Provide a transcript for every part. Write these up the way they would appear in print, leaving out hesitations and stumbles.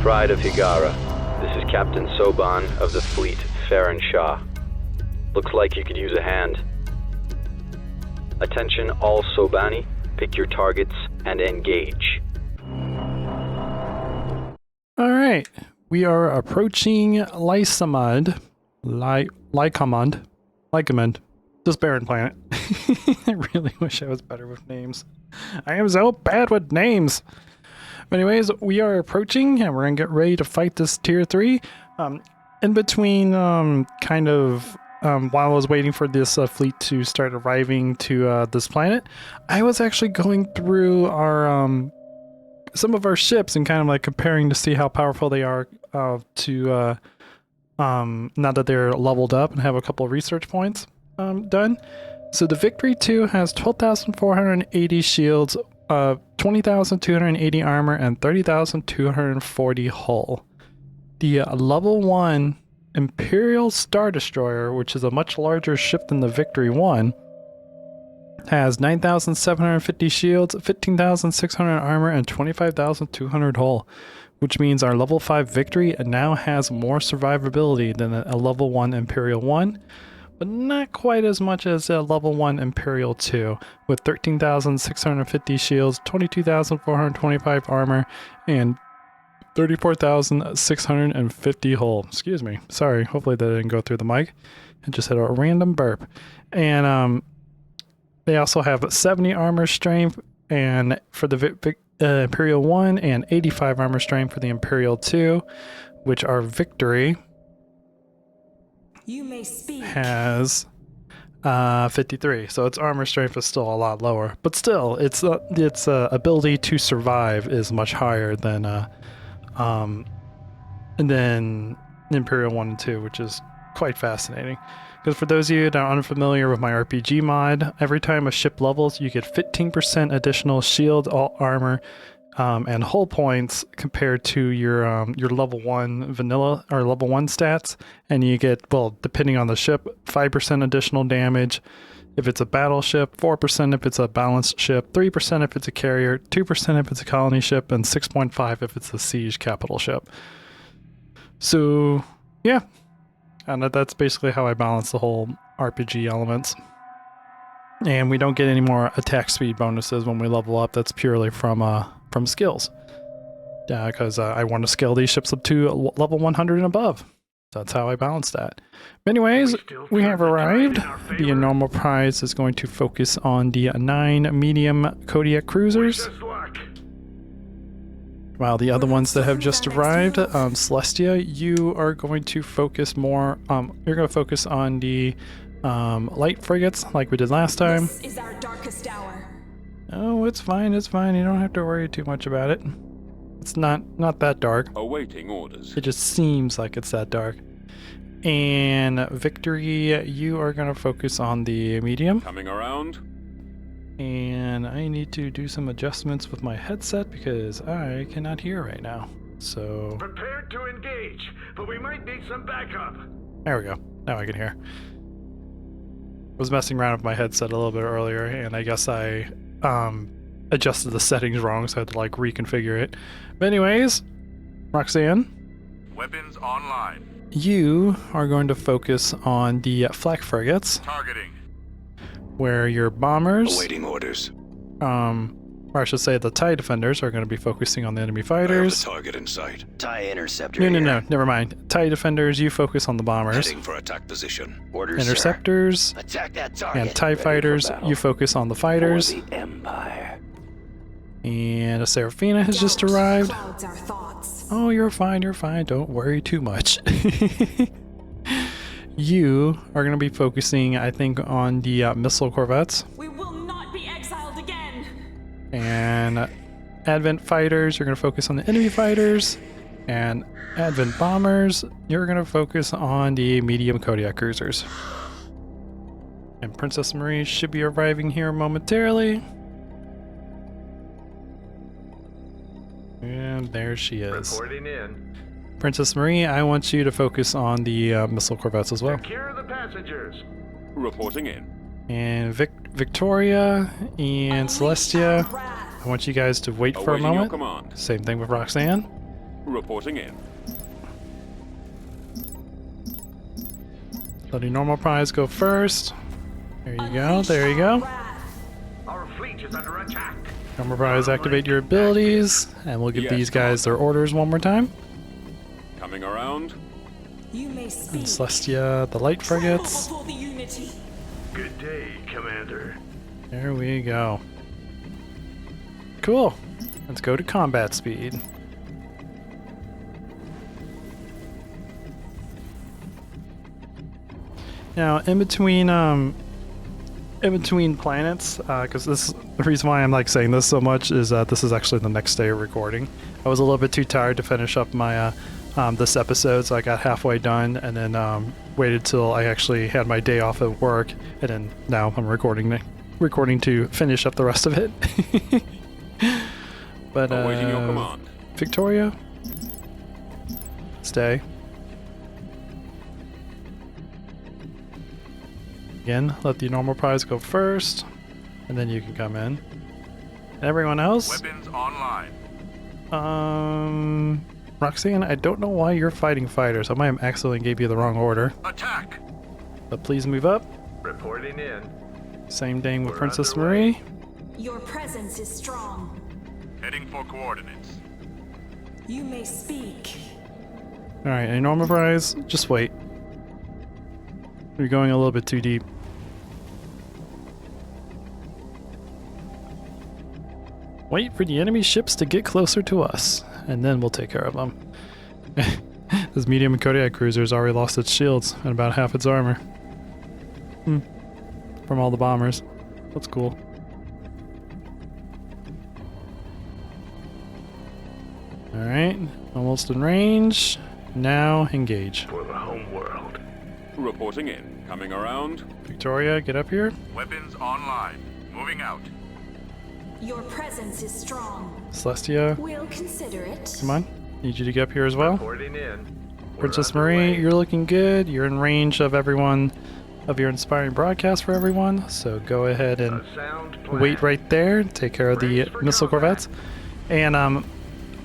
Pride of Higara. This is Captain Soban of the fleet, Farron Shah. Looks like you could use a hand. Attention all Sobani, pick your targets and engage. Alright, we are approaching Lysamund. Lycamund. This barren planet. I really wish I was better with names. I am so bad with names. But anyways, we are approaching and we're gonna get ready to fight this tier 3. In between, while I was waiting for this fleet to start arriving to this planet, I was actually going through our some of our ships and kind of like comparing to see how powerful they are now that they're leveled up and have a couple of research points done. So the Victory 2 has 12,480 shields, 20,280 armor, and 30,240 hull. The level 1 Imperial Star Destroyer, which is a much larger ship than the Victory 1, has 9,750 shields, 15,600 armor, and 25,200 hull, which means our level 5 Victory now has more survivability than a level 1 Imperial 1, but not quite as much as a level 1 Imperial 2, with 13,650 shields, 22,425 armor, and 34,650 hull. Excuse me. Sorry, hopefully that didn't go through the mic. I just had a random burp. And they also have 70 armor strength and for the Imperial 1 and 85 armor strength for the Imperial 2, which our Victory has 53. So its armor strength is still a lot lower, but still its ability to survive is much higher than Imperial 1 and 2, which is quite fascinating. Because for those of you that are unfamiliar with my RPG mod, every time a ship levels, you get 15% additional shield, armor, and hull points compared to your level 1 vanilla or level 1 stats, and you get, well, depending on the ship, 5% additional damage if it's a battleship, 4% if it's a balanced ship, 3% if it's a carrier, 2% if it's a colony ship, and 6.5 if it's a siege capital ship. So yeah, and that's basically how I balance the whole RPG elements. And we don't get any more attack speed bonuses when we level up. That's purely from skills. Because I want to scale these ships up to level 100 and above. That's how I balance that. But anyways, we have arrived. The normal prize is going to focus on the 9 medium Kodiak cruisers. While the other ones that have just arrived, Celestia, you are going to focus more, you're going to focus on the light frigates like we did last time. This is our darkest hour. Oh, it's fine, you don't have to worry too much about it. It's not that dark. Awaiting orders. It just seems like it's that dark. And Victory, you are going to focus on the medium. Coming around. And I need to do some adjustments with my headset because I cannot hear right now. So prepared to engage, but we might need some backup. There we go. Now I can hear. I was messing around with my headset a little bit earlier, and I guess I adjusted the settings wrong, so I had to like reconfigure it. But anyways, Roxanne, Weapons online. you are going to focus on the flak frigates, Targeting. where your bombers, Awaiting orders. or I should say the TIE defenders, are going to be focusing on the enemy I have fighters. the target in sight. TIE interceptor No, here. never mind. TIE defenders, you focus on the bombers. Heading for attack position. Orders, sir. Interceptors Attack that target. and TIE Ready for fighters, battle. you focus on the fighters. For the Empire. And a Seraphina has just arrived. Clouds our thoughts. Oh, you're fine, don't worry too much. You are going to be focusing, I think, on the missile corvettes. We will not be exiled again. And Advent fighters, you're going to focus on the enemy fighters. And Advent bombers, you're going to focus on the medium Kodiak cruisers. And Princess Marie should be arriving here momentarily. And there she is. Reporting in. Princess Marie, I want you to focus on the missile corvettes as well. Secure the passengers. Reporting in. And Victoria and Celestia, I want you guys to wait for a Awaiting your moment. command. Same thing with Roxanne. Reporting in. Let the normal prize go first. There you go, there you go. Our fleet is under attack. Normal prize, activate your abilities, and we'll give Yes, these guys their orders one more time. Coming around. You may And speak. Celestia, the light Tremble frigates. before the unity. Good day, Commander. There we go. Cool. Let's go to combat speed. Now, in between planets, because the reason why I'm like saying this so much is this is actually the next day of recording. I was a little bit too tired to finish up my this episode, so I got halfway done and then waited till I actually had my day off at work, and then now I'm recording to finish up the rest of it. But Awaiting your command. Victoria, stay. Again, let the normal prize go first, and then you can come in. Everyone else, Weapons online. Roxanne, I don't know why you're fighting fighters. I might have accidentally gave you the wrong order, Attack. but please move up. Reporting in. Same thing with We're Princess underway. Marie. Your presence is strong. Heading for coordinates. You may speak. All right, any normal prize, just wait. You're going a little bit too deep. Wait for the enemy ships to get closer to us, and then we'll take care of them. This medium and Kodiak cruiser has already lost its shields and about half its armor. From all the bombers. That's cool. Alright, almost in range. Now engage. For the homeworld. Reporting in. Coming around. Victoria, get up here. Weapons online. Moving out. Your presence is strong. Celestia, We'll consider it. come on. Need you to get up here as well. Reporting in. We're Princess underway. Marie, you're looking good. You're in range of everyone, of your inspiring broadcast for everyone. So go ahead and A sound plan. wait right there. Take care of the Ready for missile combat. corvettes. And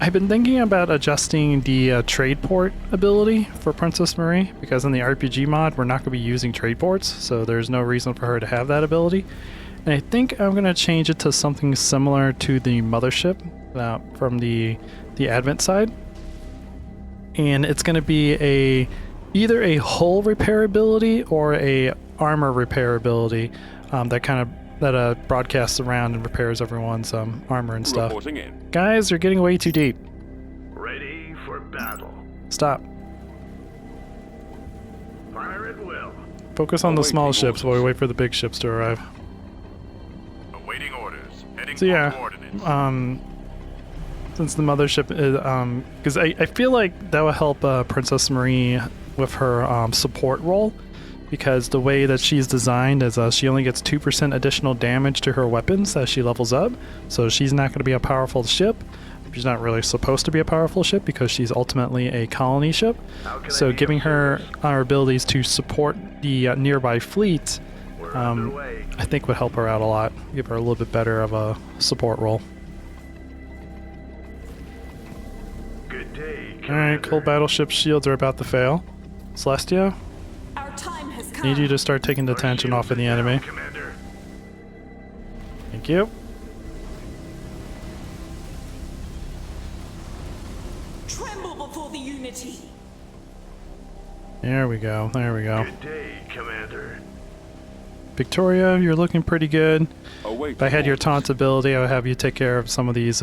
I've been thinking about adjusting the trade port ability for Princess Marie, because in the RPG mod we're not going to be using trade ports, so there's no reason for her to have that ability. And I think I'm going to change it to something similar to the mothership from the Advent side. And it's going to be either a hull repair ability or a armor repair ability that broadcasts around and repairs everyone's armor and stuff. Reporting in. Guys, you're getting way too deep. Ready for battle. Stop. Fire at will. Focus on the Awaiting small ships while we orders. wait for the big ships to arrive. Awaiting orders. Heading So for yeah, coordinates. since the mothership is, because I feel like that will help Princess Marie with her support role, because the way that she's designed is she only gets 2% additional damage to her weapons as she levels up, so she's not going to be a powerful ship. She's not really supposed to be a powerful ship because she's ultimately a colony ship. How can I So be giving of her service? our abilities to support the nearby fleet, We're underway. I think would help her out a lot. Give her a little bit better of a support role. Good day, Alright, Commander. cold battleship shields are about to fail. Celestia, Our time has come. need you to start taking the Our tension shields off of the are down, enemy. Commander. Thank you. Tremble before the unity. There we go, there we go. Good day, Commander. Victoria, you're looking pretty good. Awaiting If I had your orders. taunt ability, I would have you take care of some of these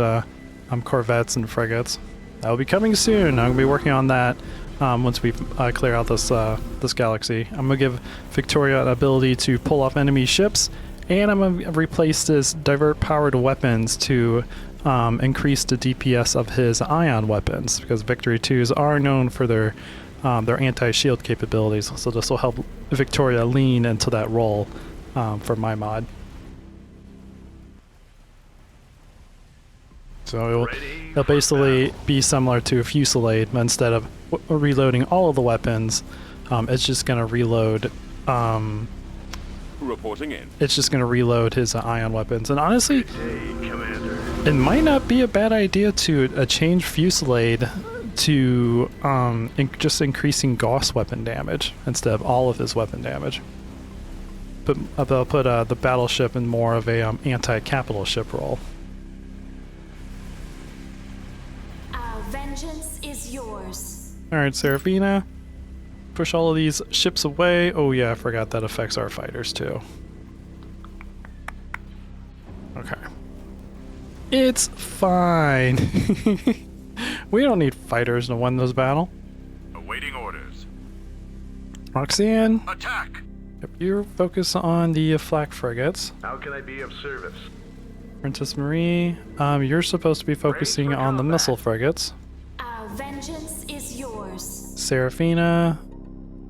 corvettes and frigates. That will be coming soon. I'm going to be working on that once we clear out this galaxy. I'm going to give Victoria an ability to pull off enemy ships, and I'm going to replace this divert powered weapons to increase the DPS of his ion weapons, because Victory 2s are known for their anti-shield capabilities. So this will help Victoria lean into that role for my mod. So it'll basically be similar to a Fusillade, but instead of reloading all of the weapons, it's just going to reload. Reporting in. It's just going to reload his ion weapons. And honestly, Hey, Commander. it might not be a bad idea to change Fusillade to just increasing Gauss weapon damage instead of all of his weapon damage. But they'll put the battleship in more of a anti-capital ship role. Our vengeance is yours. Alright, Serafina. Push all of these ships away. Oh yeah, I forgot that affects our fighters too. Okay. It's fine. We don't need fighters to win this battle. Awaiting orders. Roxanne, Attack! if you focus on the flak frigates. How can I be of service? Princess Marie, you're supposed to be focusing for on the combat. missile frigates. Our vengeance is yours. Serafina,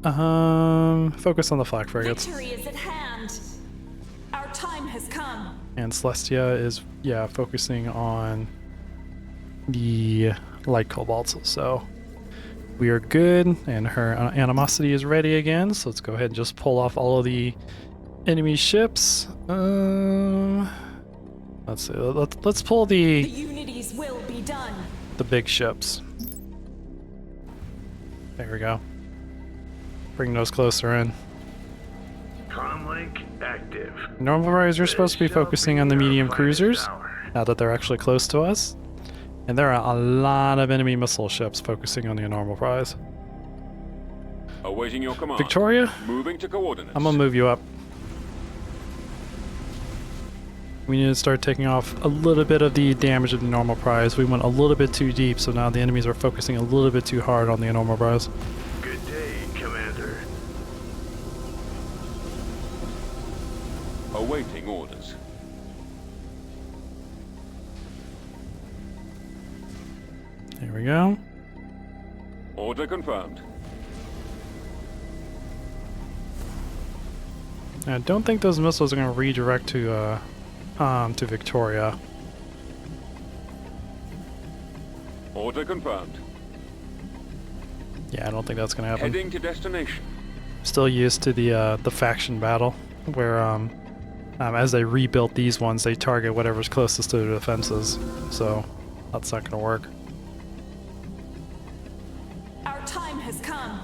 focus on the flak frigates. Victory is at hand. Our time has come. And Celestia is, yeah, focusing on the light cobalts. So we are good, and her animosity is ready again. So let's go ahead and just pull off all of the enemy ships. Let's see. Let's pull The the unity's will be done. big ships. There we go. Bring those closer in. Comlink active. Normal rise, you're supposed to be This shall focusing be on the our medium finest cruisers, hour. now that they're actually close to us. And there are a lot of enemy missile ships focusing on the normal prize. Awaiting your command. Victoria, Moving to coordinates. I'm gonna move you up. We need to start taking off a little bit of the damage of the normal prize. We went a little bit too deep, so now the enemies are focusing a little bit too hard on the normal prize. Good day, Commander. Awaiting orders. There we go. Order confirmed. I don't think those missiles are gonna redirect to Victoria. Order confirmed. Yeah, I don't think that's gonna happen. Heading to destination. Still used to the faction battle, where as they rebuilt these ones, they target whatever's closest to their defenses. So that's not gonna work. Our time has come.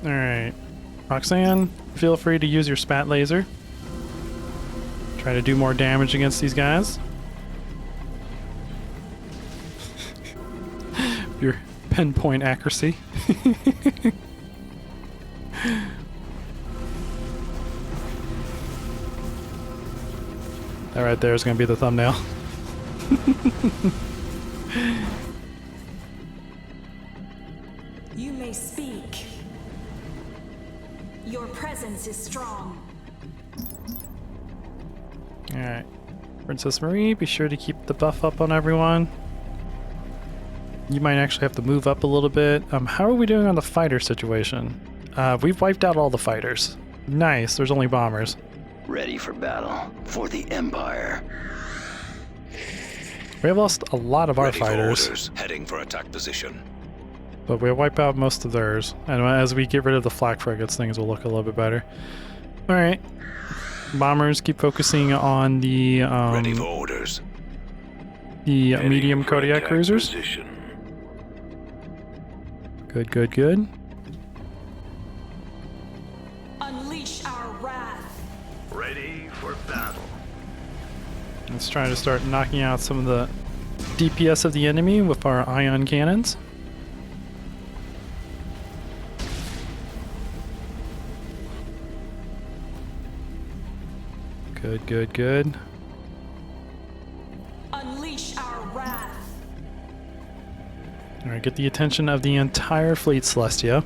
All right, Roxanne, feel free to use your spat laser. Try to do more damage against these guys. Your pinpoint accuracy. That right there is going to be the thumbnail. You may speak. Your presence is strong. Alright. Princess Marie, be sure to keep the buff up on everyone. You might actually have to move up a little bit. How are we doing on the fighter situation? We've wiped out all the fighters. Nice, there's only bombers. Ready for battle for the Empire. We have lost a lot of our Ready for fighters, orders. Heading for attack position. but we wipe out most of theirs. And as we get rid of the flak frigates, things will look a little bit better. Alright. Bombers, keep focusing on the Ready for orders. Heading medium for Kodiak attack cruisers. position. Good, good, good. Unleash our wrath. Ready for battle. Let's try to start knocking out some of the DPS of the enemy with our ion cannons. Good, good, good. Unleash our wrath. Alright, get the attention of the entire fleet, Celestia.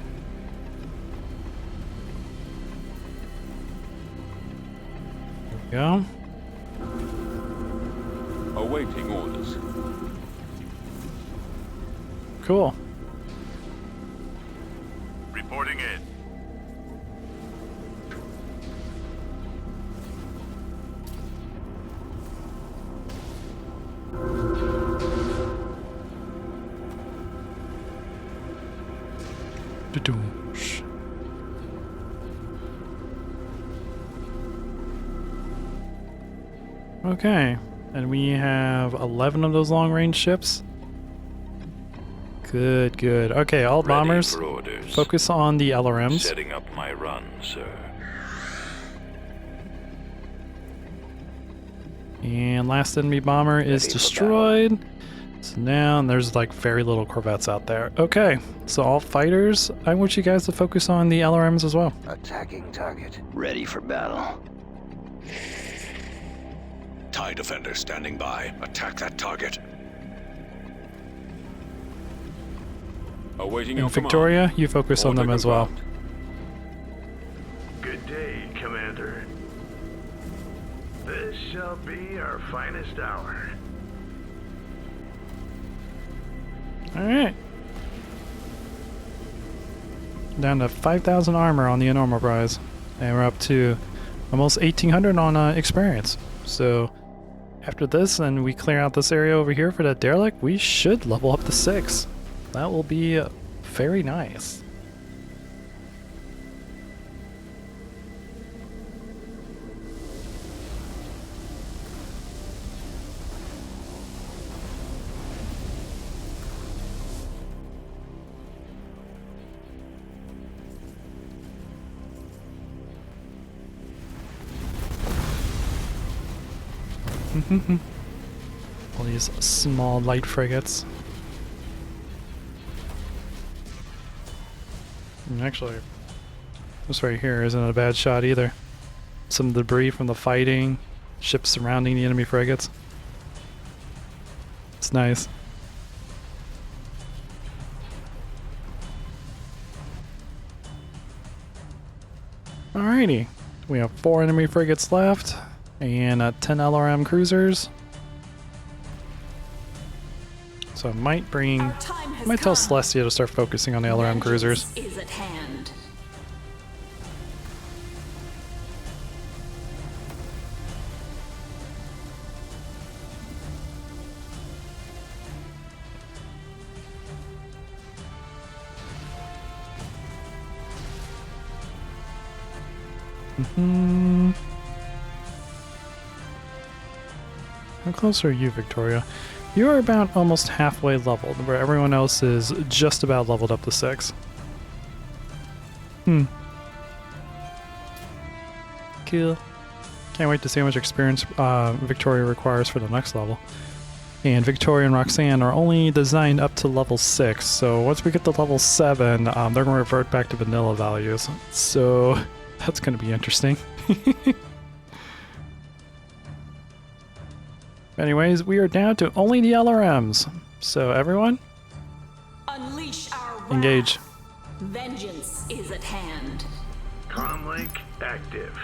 There we go. Awaiting orders. Cool. Reporting in. Doo-doosh. Okay, and we have 11 of those long-range ships. Good, good. Okay, all bombers, Ready for orders. focus on the LRMs. Setting up my run, sir. And last enemy bomber is Ready for destroyed. So now there's like very little corvettes out there. Okay, so all fighters, I want you guys to focus on the LRMs as well. Attacking target. Ready for battle. TIE defender standing by. Attack that target. Awaiting your And Victoria, you focus on command. them as well. Order Good day, Commander. This shall be our finest hour. Alright. Down to 5,000 armor on the Enterprise. And we're up to almost 1,800 on experience. So after this, and we clear out this area over here for that derelict, we should level up to 6. That will be very nice. All these small light frigates. And actually, this right here isn't a bad shot either. Some debris from the fighting, ships surrounding the enemy frigates. It's nice. Alrighty, we have 4 enemy frigates left and 10 LRM cruisers. So I might bring, Our time has I might tell come. Celestia to start focusing on the LRM cruisers. Vengeance is at hand. How close are you, Victoria? You are about almost halfway leveled, where everyone else is just about leveled up to 6. Cool. Can't wait to see how much experience Victoria requires for the next level. And Victoria and Roxanne are only designed up to level 6, so once we get to level 7, they're going to revert back to vanilla values. So that's going to be interesting. Anyways, we are down to only the LRMs. So everyone, Unleash our wrath. engage. Vengeance is at hand. Comlink active.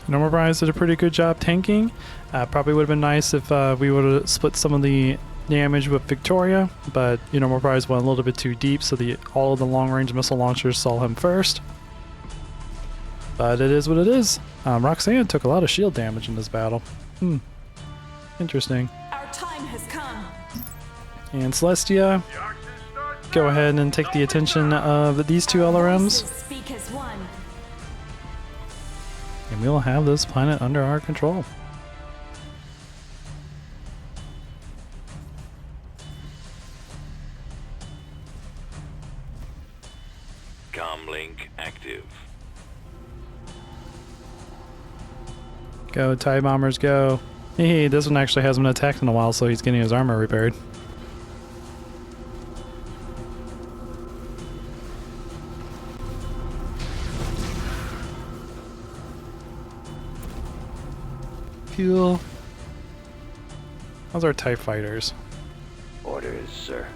Enterprise did a pretty good job tanking. Probably would have been nice if we would have split some of the damage with Victoria, but Enterprise went a little bit too deep, so all of the long-range missile launchers saw him first. But it is what it is. Roxanne took a lot of shield damage in this battle. Interesting. Our time has come. And Celestia, go ahead and take the attention of these 2 LRMs, Voices speak as one. and we'll have this planet under our control. Comlink active. Go, TIE bombers, go. Hey, this one actually hasn't been attacked in a while, so he's getting his armor repaired. Cool. How's our TIE fighters? Orders, sir.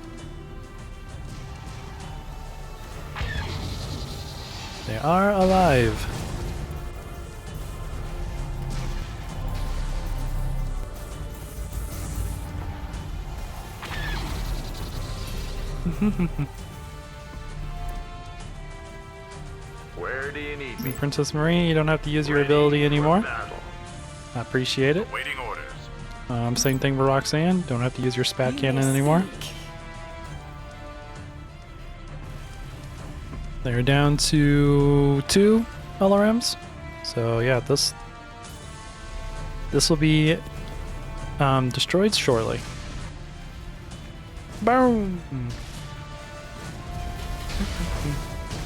They are alive. Where do you need me? Princess Marie, you don't have to use your Ready ability for anymore. battle. I appreciate it. Waiting orders. Same thing for Roxanne. Don't have to use your spat cannon anymore. Speak. They're down to 2 LRMs. So yeah, this will be destroyed shortly. Boom!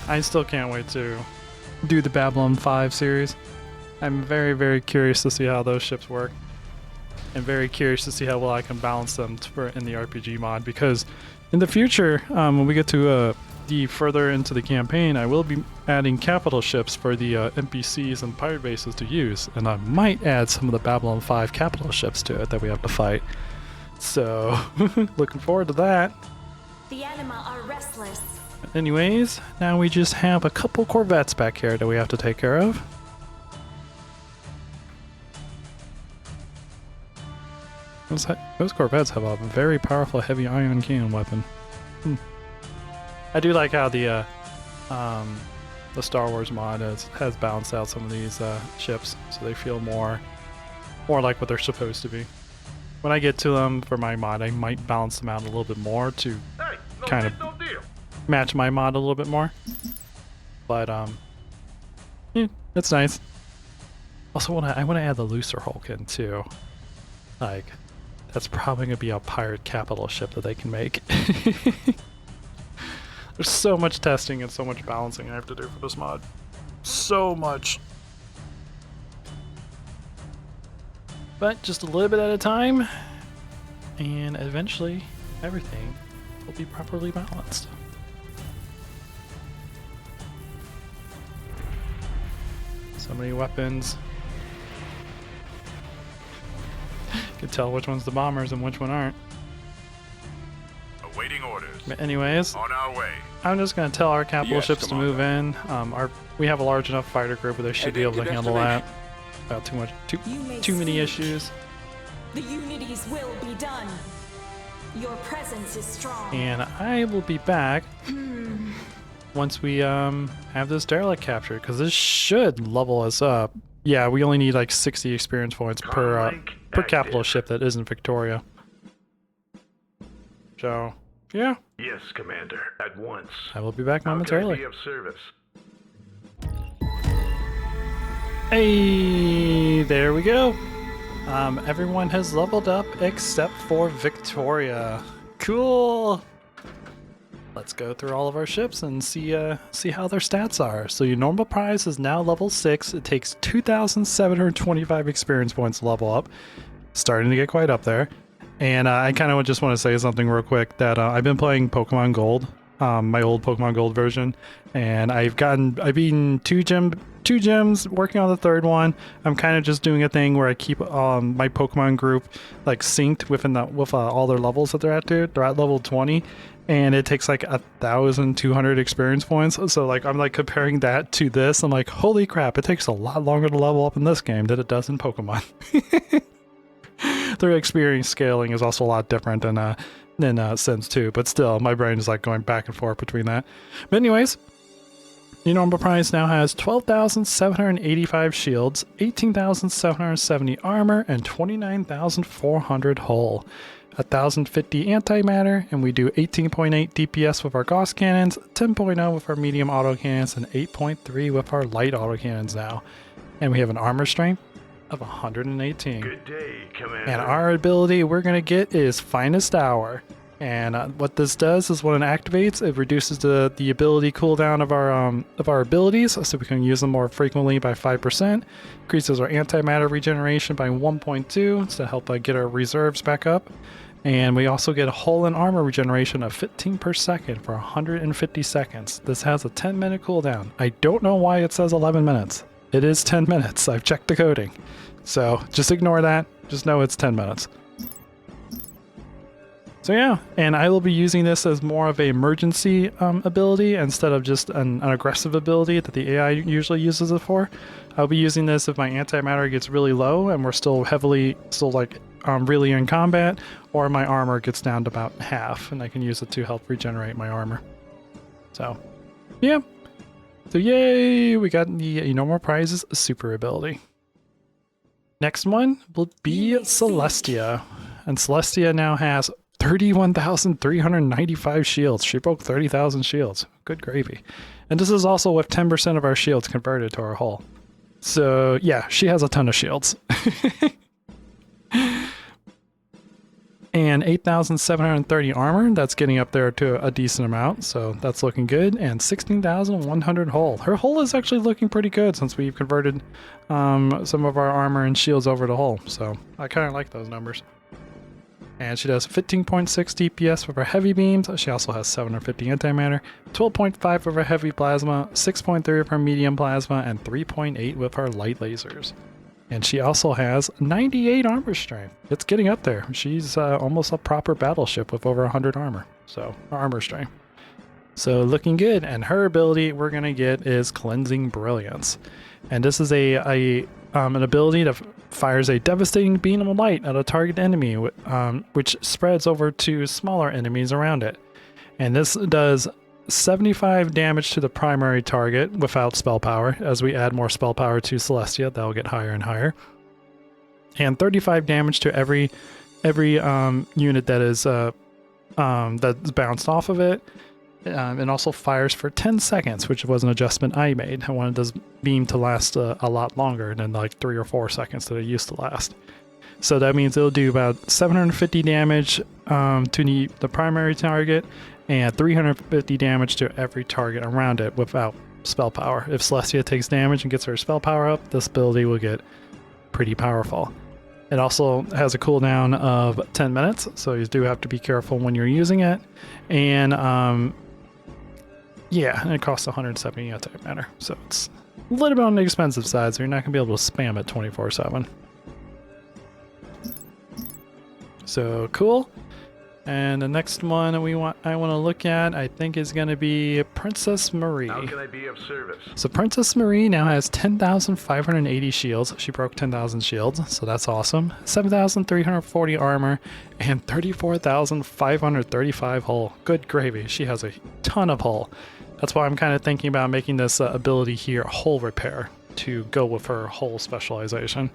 I still can't wait to do the Babylon 5 series. I'm very, very curious to see how those ships work. And very curious to see how well I can balance them in the RPG mod, because in the future, when we get to the further into the campaign, I will be adding capital ships for the NPCs and pirate bases to use, and I might add some of the Babylon 5 capital ships to it that we have to fight. So, looking forward to that. The anima are restless. Anyways, now we just have a couple corvettes back here that we have to take care of. Those corvettes have a very powerful heavy ion cannon weapon. I do like how the Star Wars mod has balanced out some of these ships, so they feel more like what they're supposed to be. When I get to them for my mod, I might balance them out a little bit more to kind of match my mod a little bit more. But yeah, that's nice. Also, I want to add the looser Hulk in too. Like, that's probably gonna be a pirate capital ship that they can make. There's so much testing and so much balancing I have to do for this mod. So much. But just a little bit at a time, and eventually everything will be properly balanced. So many weapons. You can tell which one's the bombers and which one aren't. Awaiting orders. But anyways, On our way. I'm just going to tell our capital Yes, ships to move in. We have a large enough fighter group where they should be able to handle that. Without too many issues. The unities will be done. Your presence is strong. And I will be back once we have this derelict captured, because this should level us up. Yeah, we only need like 60 experience points per capital ship that isn't Victoria. So, yeah. Yes, Commander. At once. I will be back How can I momentarily. be of service? Hey, there we go. Everyone has leveled up except for Victoria. Cool. Let's go through all of our ships and see how their stats are. So your normal prize is now level 6. It takes 2,725 experience points to level up. Starting to get quite up there. And I kind of just want to say something real quick that I've been playing Pokemon Gold, my old Pokemon Gold version, and I've beaten two gyms, working on the third one. I'm kind of just doing a thing where I keep my Pokemon group like synced with all their levels that they're at. Dude, they're at level 20, and it takes like 1,200 experience points. So like I'm like comparing that to this. I'm like, holy crap! It takes a lot longer to level up in this game than it does in Pokemon. Their experience scaling is also a lot different than Sense 2, but still, my brain is like going back and forth between that. But anyways, your normal prize now has 12,785 shields, 18,770 armor, and 29,400 hull. 1,050 antimatter, and we do 18.8 DPS with our Gauss cannons, 10.0 with our medium autocannons, and 8.3 with our light autocannons now. And we have an armor strength of 118. Good day, Commander. And our ability we're going to get is Finest Hour. And what this does is when it activates, it reduces the ability cooldown of our abilities, so we can use them more frequently by 5%. Increases our antimatter regeneration by 1.2 to help get our reserves back up. And we also get a hull and armor regeneration of 15 per second for 150 seconds. This has a 10-minute cooldown. I don't know why it says 11 minutes. It is 10 minutes. I've checked the coding. So just ignore that. Just know it's 10 minutes. So yeah, and I will be using this as more of an emergency ability instead of just an aggressive ability that the AI usually uses it for. I'll be using this if my antimatter gets really low and we're still really in combat, or my armor gets down to about half, and I can use it to help regenerate my armor. So, yeah. So yay, we got the normal prizes super ability. Next one will be Celestia, and Celestia now has 31,395 shields. She broke 30,000 shields. Good gravy. And this is also with 10% of our shields converted to our hull. So yeah, she has a ton of shields. And 8,730 armor. That's getting up there to a decent amount, so that's looking good. And 16,100 hull. Her hull is actually looking pretty good since we've converted some of our armor and shields over to hull. So I kind of like those numbers. And she does 15.6 DPS with her heavy beams. She also has 750 antimatter, 12.5 with her heavy plasma, 6.3 with her medium plasma, and 3.8 with her light lasers. And she also has 98 armor strength. It's getting up there. She's almost a proper battleship with over 100 armor. So, armor strength. So, looking good. And her ability we're going to get is Cleansing Brilliance. And this is an ability that fires a devastating beam of light at a target enemy, which spreads over to smaller enemies around it. And this does 75 damage to the primary target without spell power. As we add more spell power to Celestia, that'll get higher and higher. And 35 damage to every unit that is that's bounced off of it. And also fires for 10 seconds, which was an adjustment I made. I wanted this beam to last a lot longer than like 3 or 4 seconds that it used to last. So that means it'll do about 750 damage to the primary target, and 350 damage to every target around it without spell power. If Celestia takes damage and gets her spell power up, this ability will get pretty powerful. It also has a cooldown of 10 minutes, so you do have to be careful when you're using it. And yeah, it costs 170 antimatter, so it's a little bit on the expensive side, so you're not going to be able to spam it 24/7. So cool. And the next one I want to look at, I think, is going to be Princess Marie. How can I be of service? So Princess Marie now has 10,580 shields. She broke 10,000 shields, so that's awesome. 7,340 armor and 34,535 hull. Good gravy. She has a ton of hull. That's why I'm kind of thinking about making this ability here hull repair to go with her hull specialization.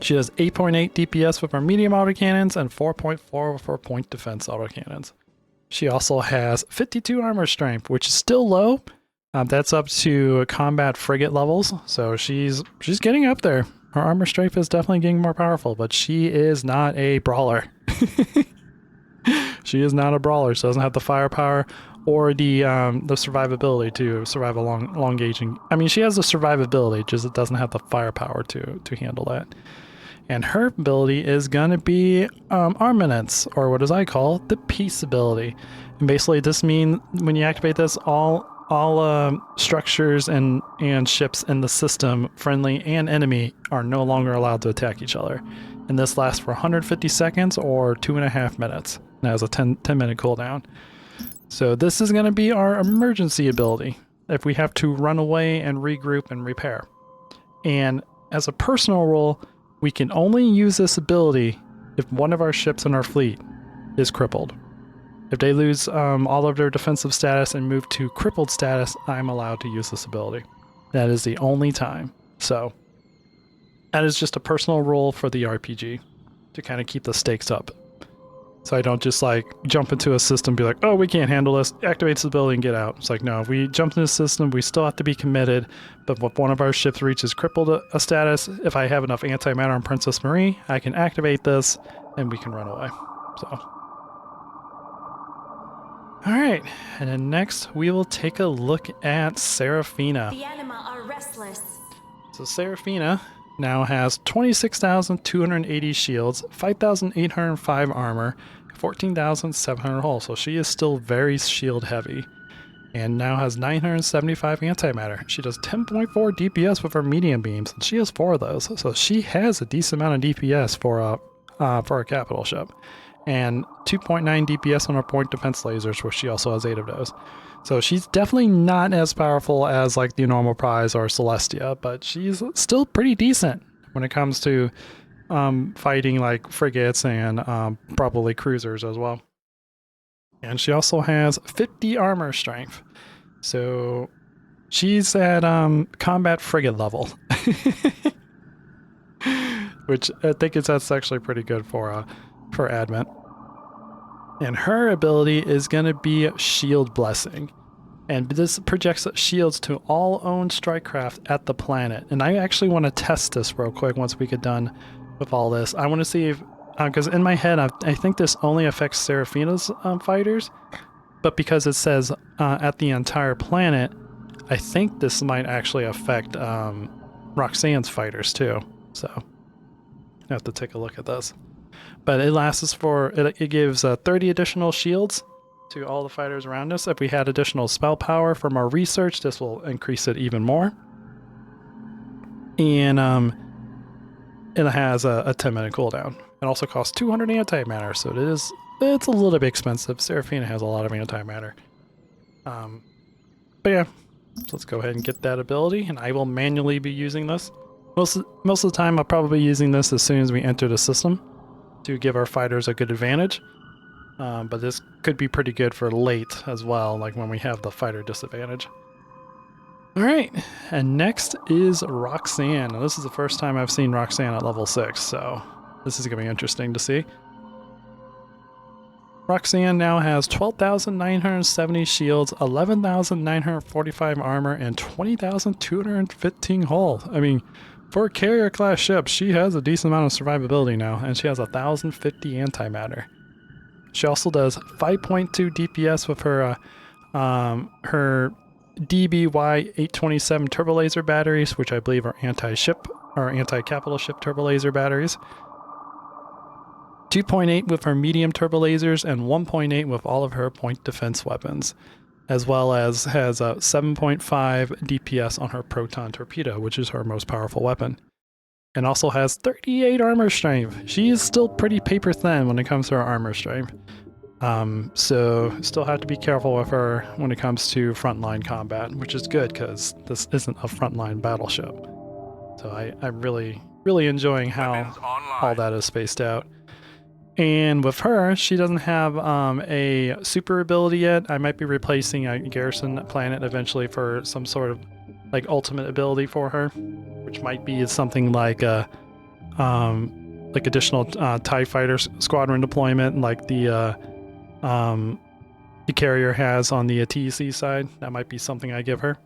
She has 8.8 DPS with her medium autocannons and 4.4 with her point defense autocannons. She also has 52 armor strength, which is still low. That's up to combat frigate levels, so she's getting up there. Her armor strength is definitely getting more powerful, but she is not a brawler. She is not a brawler. She doesn't have the firepower or the survivability to survive a long engaging. I mean, she has the survivability, just it doesn't have the firepower to handle that. And her ability is going to be Armaments, or what as I call the Peace ability. And basically this means when you activate this, all structures and ships in the system, friendly and enemy, are no longer allowed to attack each other. And this lasts for 150 seconds or 2.5 minutes. Now has a 10-minute cooldown. So this is going to be our emergency ability if we have to run away and regroup and repair. And as a personal rule, we can only use this ability if one of our ships in our fleet is crippled. If they lose all of their defensive status and move to crippled status, I'm allowed to use this ability. That is the only time. So that is just a personal rule for the RPG to kind of keep the stakes up. So I don't just like jump into a system and be like, oh, we can't handle this, activate this ability and get out. It's like, no, if we jump into the system, we still have to be committed. But if one of our ships reaches crippled a status, if I have enough antimatter on Princess Marie, I can activate this and we can run away. So. Alright, and then next we will take a look at Seraphina. The anima are restless. So Seraphina now has 26,280 shields, 5,805 armor, 14,700 hull, so she is still very shield heavy. And now has 975 antimatter. She does 10.4 DPS with her medium beams, and she has 4 of those, so she has a decent amount of DPS for a capital ship. And 2.9 DPS on her point defense lasers, where she also has 8 of those. So she's definitely not as powerful as like the normal prize or Celestia, but she's still pretty decent when it comes to fighting like frigates and probably cruisers as well. And she also has 50 armor strength. So she's at combat frigate level. Which I think that's actually pretty good for Advent. And her ability is going to be Shield Blessing. And this projects shields to all owned strike craft at the planet. And I actually want to test this real quick once we get done with all this. I want to see if because in my head, I think this only affects Seraphina's fighters, but because it says at the entire planet, I think this might actually affect Roxanne's fighters too. So I have to take a look at this. But it lasts for, it gives 30 additional shields to all the fighters around us. If we had additional spell power from our research, this will increase it even more. And it has a 10-minute cooldown. It also costs 200 antimatter, so it's a little bit expensive. Seraphina has a lot of antimatter. But yeah, so let's go ahead and get that ability, and I will manually be using this. Most of the time, I'll probably be using this as soon as we enter the system to give our fighters a good advantage. But this could be pretty good for late as well, like when we have the fighter disadvantage. Alright, and next is Roxanne. Now, this is the first time I've seen Roxanne at level 6, so this is going to be interesting to see. Roxanne now has 12,970 shields, 11,945 armor, and 20,215 hull. I mean, for a carrier class ship, she has a decent amount of survivability now, and she has 1,050 antimatter. She also does 5.2 DPS with her DBY 827 turbo laser batteries, which I believe are anti-ship or anti-capital ship turbo laser batteries. 2.8 with her medium turbo lasers, and 1.8 with all of her point defense weapons, as well as has a 7.5 DPS on her proton torpedo, which is her most powerful weapon. And also has 38 armor strength. She is still pretty paper thin when it comes to her armor strength. So still have to be careful with her when it comes to frontline combat, which is good because this isn't a frontline battleship. So I'm really enjoying how all that is spaced out. And with her, she doesn't have a super ability yet. I might be replacing a garrison planet eventually for some sort of like ultimate ability for her, which might be something like a additional TIE fighter squadron deployment, like the carrier has on the TEC side. That might be something I give her.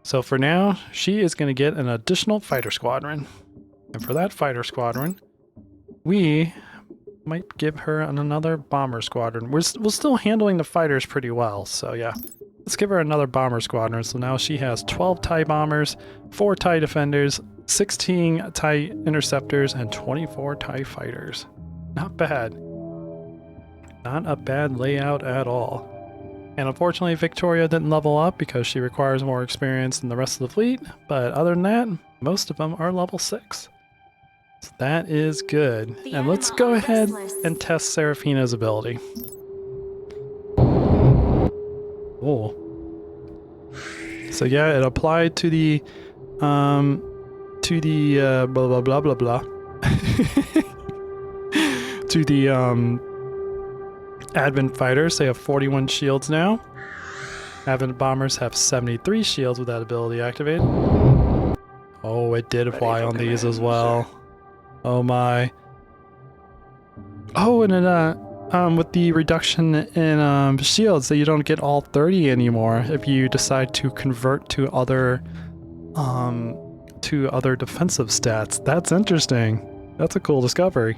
So for now, she is going to get an additional fighter squadron, and for that fighter squadron, we might give her another bomber squadron. We're still handling the fighters pretty well, so yeah. Let's give her another bomber squadron. So now she has 12 TIE bombers, 4 TIE defenders, 16 TIE interceptors, and 24 TIE fighters. Not bad. Not a bad layout at all. And unfortunately, Victoria didn't level up because she requires more experience than the rest of the fleet, but other than that, most of them are level 6. So that is good. And let's go ahead and test Seraphina's ability. Oh. So yeah, it applied to the blah blah blah blah blah. To the Advent fighters, they have 41 shields now. Advent bombers have 73 shields with that ability activated. Oh, it did apply on these as well. Oh my. Oh, and it, with the reduction in shields, so you don't get all 30 anymore if you decide to convert to other defensive stats. That's interesting. That's a cool discovery.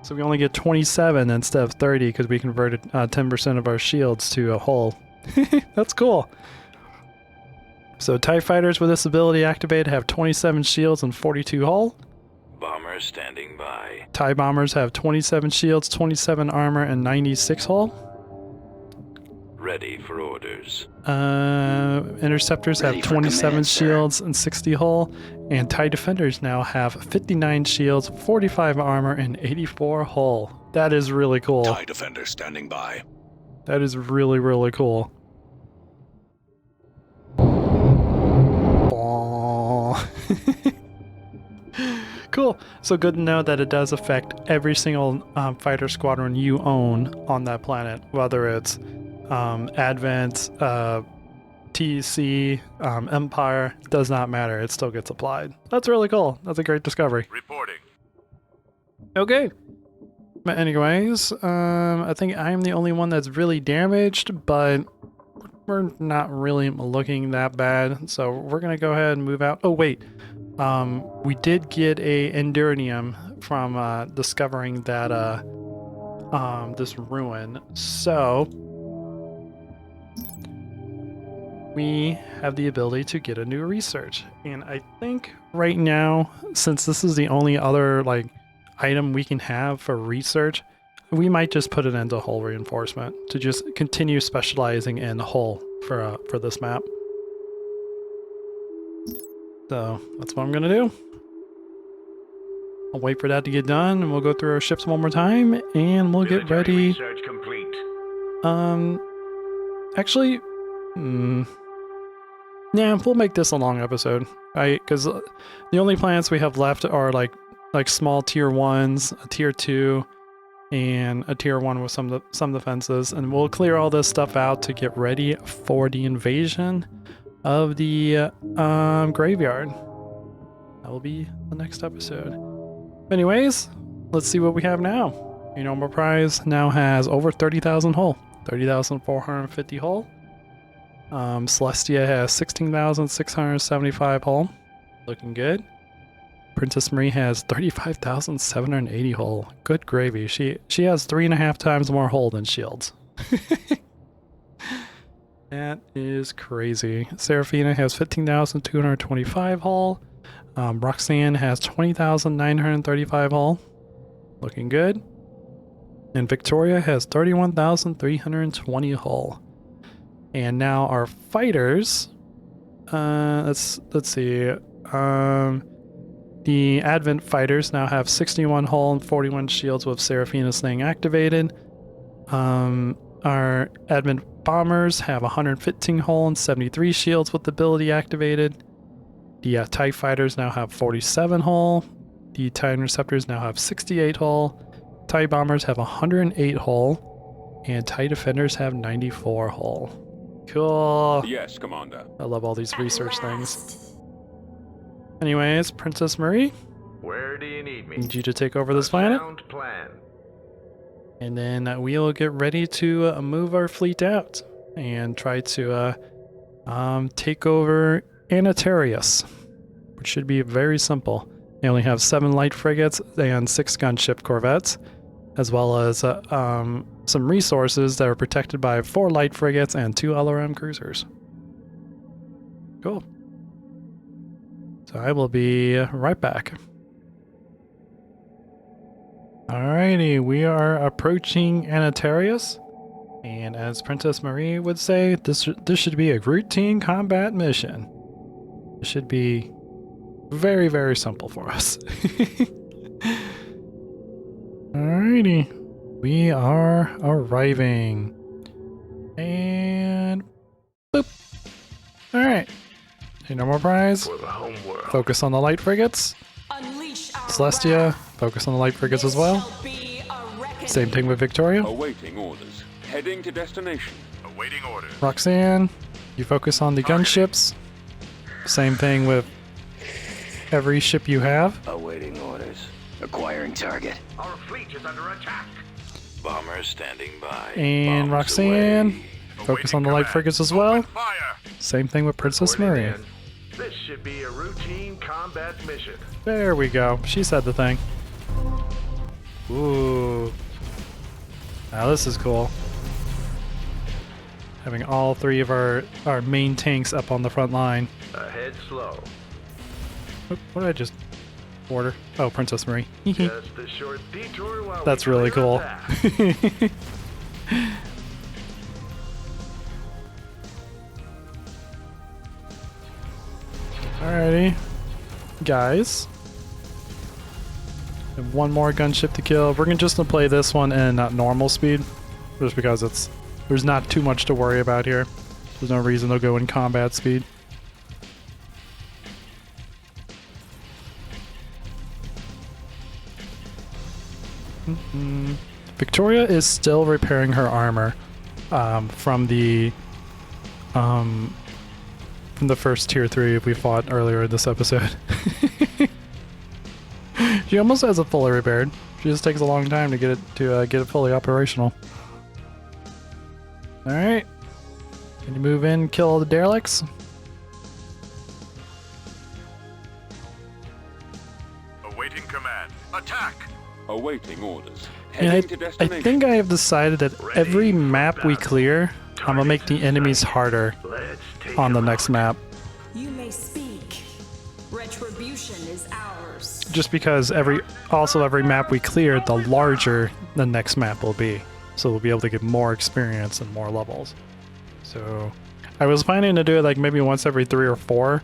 So we only get 27 instead of 30 because we converted 10% of our shields to a hull. That's cool. So TIE fighters with this ability activated have 27 shields and 42 hull. Bomber standing by. TIE bombers have 27 shields, 27 armor, and 96 hull. Ready for orders. Interceptors have 27 shields and 60 hull, and TIE defenders now have 59 shields, 45 armor, and 84 hull. That is really cool. TIE defender standing by. That is really cool. Cool. So good to know that it does affect every single fighter squadron you own on that planet, whether it's Advent, TEC, Empire. Does not matter. It still gets applied. That's really cool. That's a great discovery. Reporting. Okay. But anyways, I think I'm the only one that's really damaged, but we're not really looking that bad. So we're going to go ahead and move out. Oh, wait. We did get a Enduranium from discovering that this ruin. So we have the ability to get a new research, and I think right now, since this is the only other like item we can have for research, we might just put it into hull reinforcement to just continue specializing in hull for this map. So that's what I'm gonna do. I'll wait for that to get done, and we'll go through our ships one more time, and we'll get Military ready. research complete. Actually, yeah, we'll make this a long episode. Because the only planets we have left are like small tier 1s, a tier 2, and a tier 1 with some defenses, and we'll clear all this stuff out to get ready for the invasion of the graveyard. That will be the next episode. Anyways, let's see what we have now. Your normal prize now has over 30,000 hull, 30,450 hull. Celestia has 16,675 hull, looking good. Princess Marie has 35,780 hull. Good gravy. She has 3.5 times more hull than shields. That is crazy. Seraphina has 15,225 hull. Roxanne has 20,935 hull. Looking good. And Victoria has 31,320 hull. And now our fighters, let's see. The Advent fighters now have 61 hull and 41 shields with Seraphina staying activated. Our Advent bombers have 115 hull and 73 shields with the ability activated. The TIE fighters now have 47 hull. The TIE interceptors now have 68 hull. TIE bombers have 108 hull. And TIE defenders have 94 hull. Cool. Yes, Commander. I love all these research things. Anyways, Princess Marie, Where do you need me? need you to take over this planet. Sound plan. And then we'll get ready to move our fleet out and try to take over Anatarius, which should be very simple. They only have 7 light frigates and 6 gunship corvettes, as well as some resources that are protected by 4 light frigates and 2 LRM cruisers. Cool. So I will be right back. Alrighty, we are approaching Anatarius, and as Princess Marie would say, this should be a routine combat mission. It should be very, very simple for us. Alrighty, we are arriving, and boop. Alright, no more prize. For the homeworld. Focus on the light frigates. Unleash our Celestia, wrath. focus on the light frigates as This well. shall be a reckoning. Same thing with Victoria. Awaiting orders. Heading to destination. Awaiting orders. Roxanne, you focus on the gunships. Same thing with every ship you have. Awaiting orders. Acquiring target. Our fleet is under attack. Bombers standing by. And Bombs Roxanne, away. focus on the light frigates as well. Fire. Same thing with Princess Reporting Marie. in. This should be a routine combat mission. There we go. She said the thing. Ooh. Now this is cool. Having all 3 of our main tanks up on the front line. Ahead slow. Oop, what did I just order? Oh, Princess Marie. Just a short detour while That's we really clear cool. attack. Alrighty, guys. And one more gunship to kill. We're just gonna play this one in normal speed, just because there's not too much to worry about here. There's no reason to go in combat speed. Victoria is still repairing her armor from the first tier 3 we fought earlier in this episode. She almost has it fully repaired. She just takes a long time to get it fully operational. All right, can you move in, kill all the derelicts? Awaiting command. Attack! Awaiting orders. And Heading to I destination. think I have decided that every map we clear, I'm gonna make the enemies harder Let's take on the him next out. map. You may speak. Retribution is ours. Just because every map we clear, the larger the next map will be. So we'll be able to get more experience and more levels. So I was planning to do it like maybe once every 3 or 4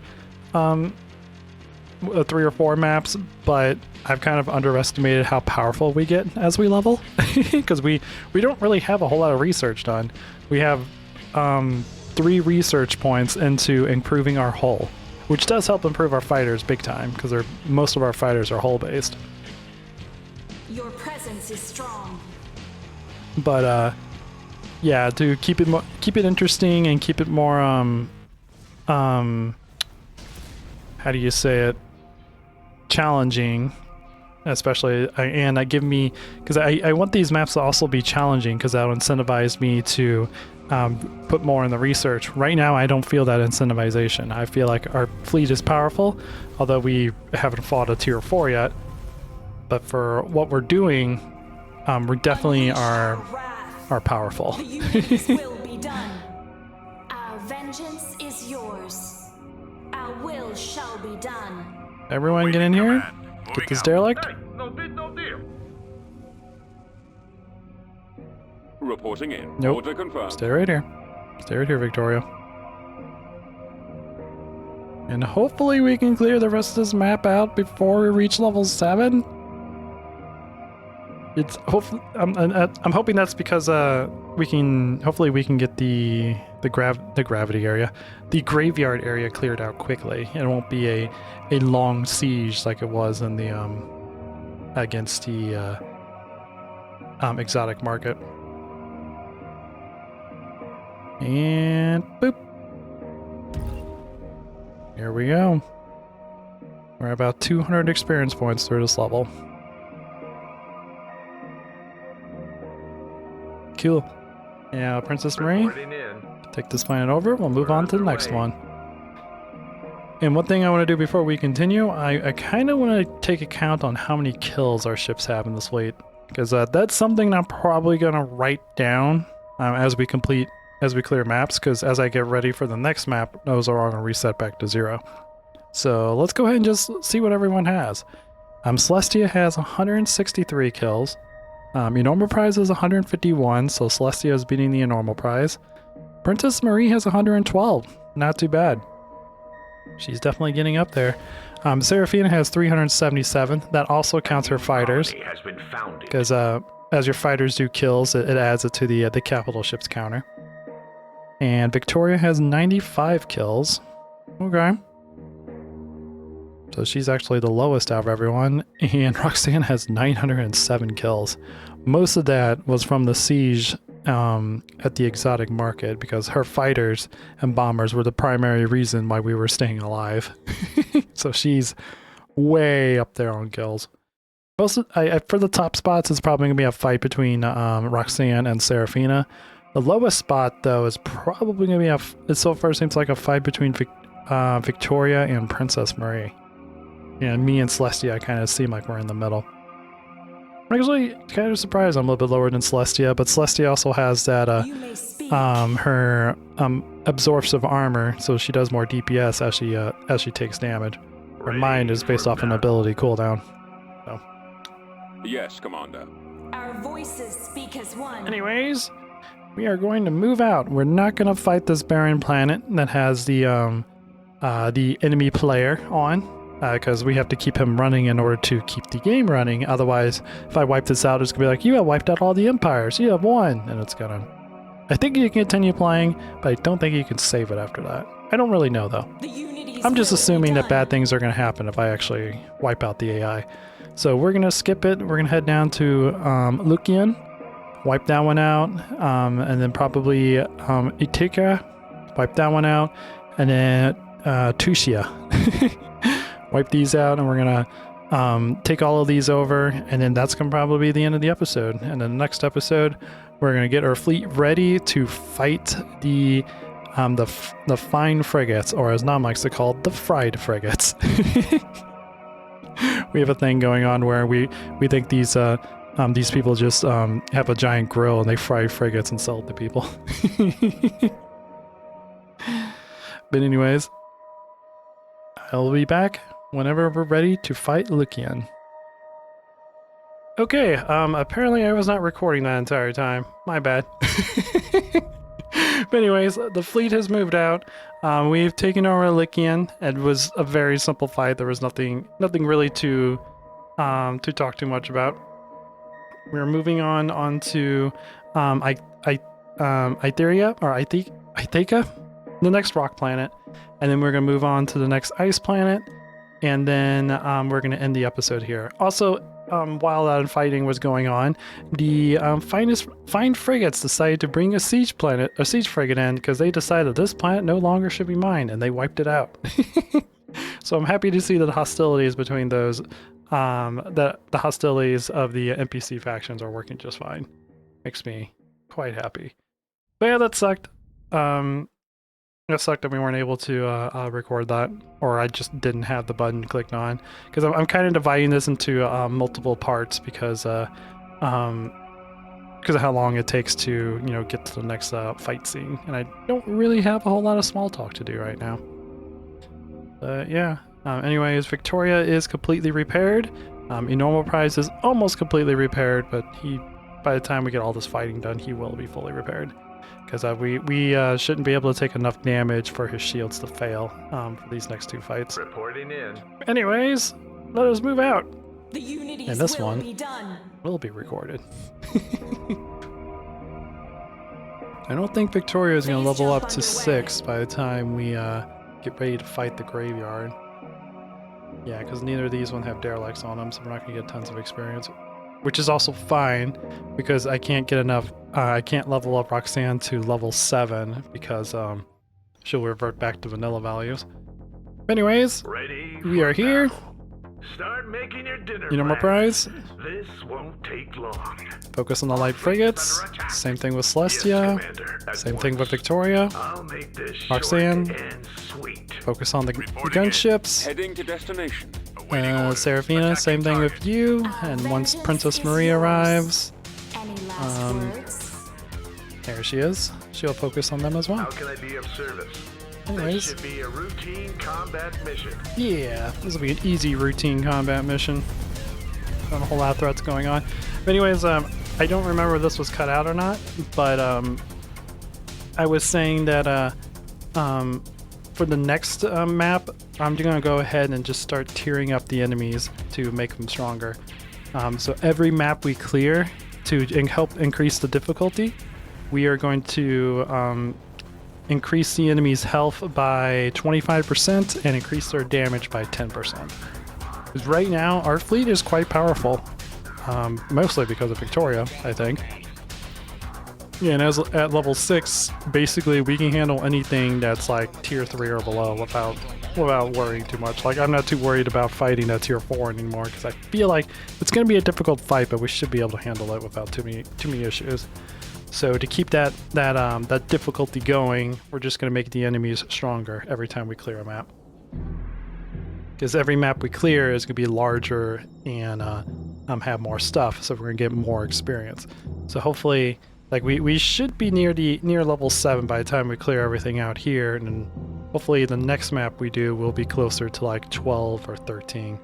maps, but I've kind of underestimated how powerful we get as we level, because we don't really have a whole lot of research done. We have 3 research points into improving our hull, which does help improve our fighters big time, because most of our fighters are hull based. Your presence is strong. But yeah, to keep it interesting and keep it more how do you say it, challenging, especially, and that give me, because I want these maps to also be challenging, because that will incentivize me to put more in the research. Right now I don't feel that incentivization. I feel like our fleet is powerful, although we haven't fought a tier 4 yet, but for what we're doing, we definitely are powerful. The unities will be done. Our vengeance is yours. Our will shall be done. Everyone get in here, get this derelict. Hey, no bid, no deal. Reporting in. Nope. Order confirmed. Stay right here, Victoria, and hopefully we can clear the rest of this map out before we reach level 7. It's hopefully I'm hoping that's because we can get the gravity area, the graveyard area cleared out quickly. It won't be a long siege like it was in the against the exotic market. And boop. Here we go. We're about 200 experience points through this level. Cool. Yeah, Princess Marie, Reporting in. take this planet over. We'll move on to the next one. And one thing I want to do before we continue, I kind of want to take account on how many kills our ships have in this fleet, because that's something I'm probably going to write down as we clear maps, because as I get ready for the next map, those are all going to reset back to 0. So let's go ahead and just see what everyone has. Celestia has 163 kills. Enormal prize is 151, so Celestia is beating the Enormal prize. Princess Marie has 112, not too bad. She's definitely getting up there. Seraphina has 377. That also counts her fighters, Colony has been founded. because as your fighters do kills, it adds it to the capital ship's counter. And Victoria has 95 kills. Okay. So she's actually the lowest out of everyone. And Roxanne has 907 kills. Most of that was from the siege at the exotic market, because her fighters and bombers were the primary reason why we were staying alive. So she's way up there on kills. Also, for the top spots, it's probably going to be a fight between Roxanne and Seraphina. The lowest spot, though, is probably going to be it so far seems like a fight between Victoria and Princess Marie. And me and Celestia kind of seem like we're in the middle. I'm actually kind of surprised I'm a little bit lower than Celestia, but Celestia also has that You may speak. her absorptive armor, so she does more DPS as she takes damage. Her mind is based off an ability cooldown. So, Yes, Commander. Our voices speak as one. anyways, we are going to move out. We're not going to fight this barren planet that has the enemy player on. Because we have to keep him running in order to keep the game running. Otherwise, if I wipe this out, it's going to be like, you have wiped out all the empires. You have won. And it's going to... I think you can continue playing, but I don't think you can save it after that. I don't really know, though. The unities I'm just will be assuming that done. bad things are going to happen if I actually wipe out the AI. So we're going to skip it. We're going to head down to Lucian, wipe that one out, and then probably Itika, wipe that one out, and then Tushia. Wipe these out, and we're gonna take all of these over, and then that's gonna probably be the end of the episode. And then the next episode, we're gonna get our fleet ready to fight the fine frigates, or as Nam likes to call it, the fried frigates. We have a thing going on where we think these people just have a giant grill and they fry frigates and sell it to people. But anyways, I'll be back whenever we're ready to fight Lucian. Okay, apparently I was not recording that entire time. My bad. But anyways, the fleet has moved out. We've taken over Lycian. It was a very simple fight. There was nothing really to talk too much about. We're moving on to Ithera or Ithaca, the next rock planet, and then we're gonna move on to the next ice planet, and then we're gonna end the episode here. Also, while that fighting was going on, the fine frigates decided to bring a siege frigate in because they decided this planet no longer should be mine, and they wiped it out. So I'm happy to see that the hostilities between those, the hostilities of the NPC factions are working just fine. Makes me quite happy. But yeah, that sucked. It sucked that we weren't able to record that, or I just didn't have the button clicked on, because I'm kind of dividing this into multiple parts because of how long it takes to get to the next fight scene, and I don't really have a whole lot of small talk to do right now. But yeah. Anyways, Victoria is completely repaired. Enormal Prize is almost completely repaired, but by the time we get all this fighting done, he will be fully repaired. Because we shouldn't be able to take enough damage for his shields to fail for these next two fights. Reporting in. Anyways, let us move out. The unities And this will one be done. will be recorded. I don't think Victoria is going to level up to 6 by the time we get ready to fight the graveyard. Yeah, because neither of these one have derelicts on them, so we're not going to get tons of experience. Which is also fine, because I can't get enough, I can't level up Roxanne to level 7, because she'll revert back to vanilla values. Anyways, Ready we are here. battle. Start making your dinner. Enormal plans. Prize. This won't take long. Focus on the light frigates. Same thing with Celestia. Yes, Commander. At Same thing with once. Victoria. I'll make this Roxanne. short and sweet. Focus on the gunships. Heading to destination. Seraphina, same thing with you. And once Princess Marie arrives, Any last words? there she is. She'll focus on them as How well. can I be of service? This Anyways, should be a routine combat mission. yeah, this will be an easy routine combat mission. Not a whole lot of threats going on. But anyways, I don't remember if this was cut out or not, but I was saying that for the next map, I'm gonna go ahead and just start tiering up the enemies to make them stronger. So every map we clear to help increase the difficulty, we are going to increase the enemy's health by 25% and increase their damage by 10%. Because right now, our fleet is quite powerful, mostly because of Victoria, I think. Yeah, and as at level 6, basically we can handle anything that's like tier 3 or below without worrying too much. Like, I'm not too worried about fighting at tier 4 anymore, because I feel like it's going to be a difficult fight, but we should be able to handle it without too many issues. So to keep that difficulty going, we're just going to make the enemies stronger every time we clear a map. Because every map we clear is going to be larger and have more stuff, so we're going to get more experience. So hopefully, like we should be near level 7 by the time we clear everything out here, and then hopefully the next map we do will be closer to like 12 or 13.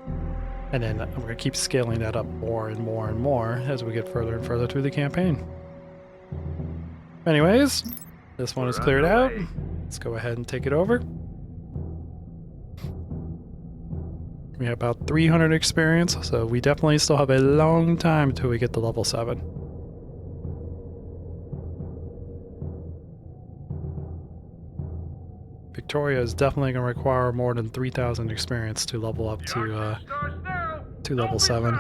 And then I'm going to keep scaling that up more and more and more as we get further and further through the campaign. Anyways, this one is cleared out. Let's go ahead and take it over. We have about 300 experience, so we definitely still have a long time until we get to level 7. Victoria is definitely going to require more than 3,000 experience to level up to level 7.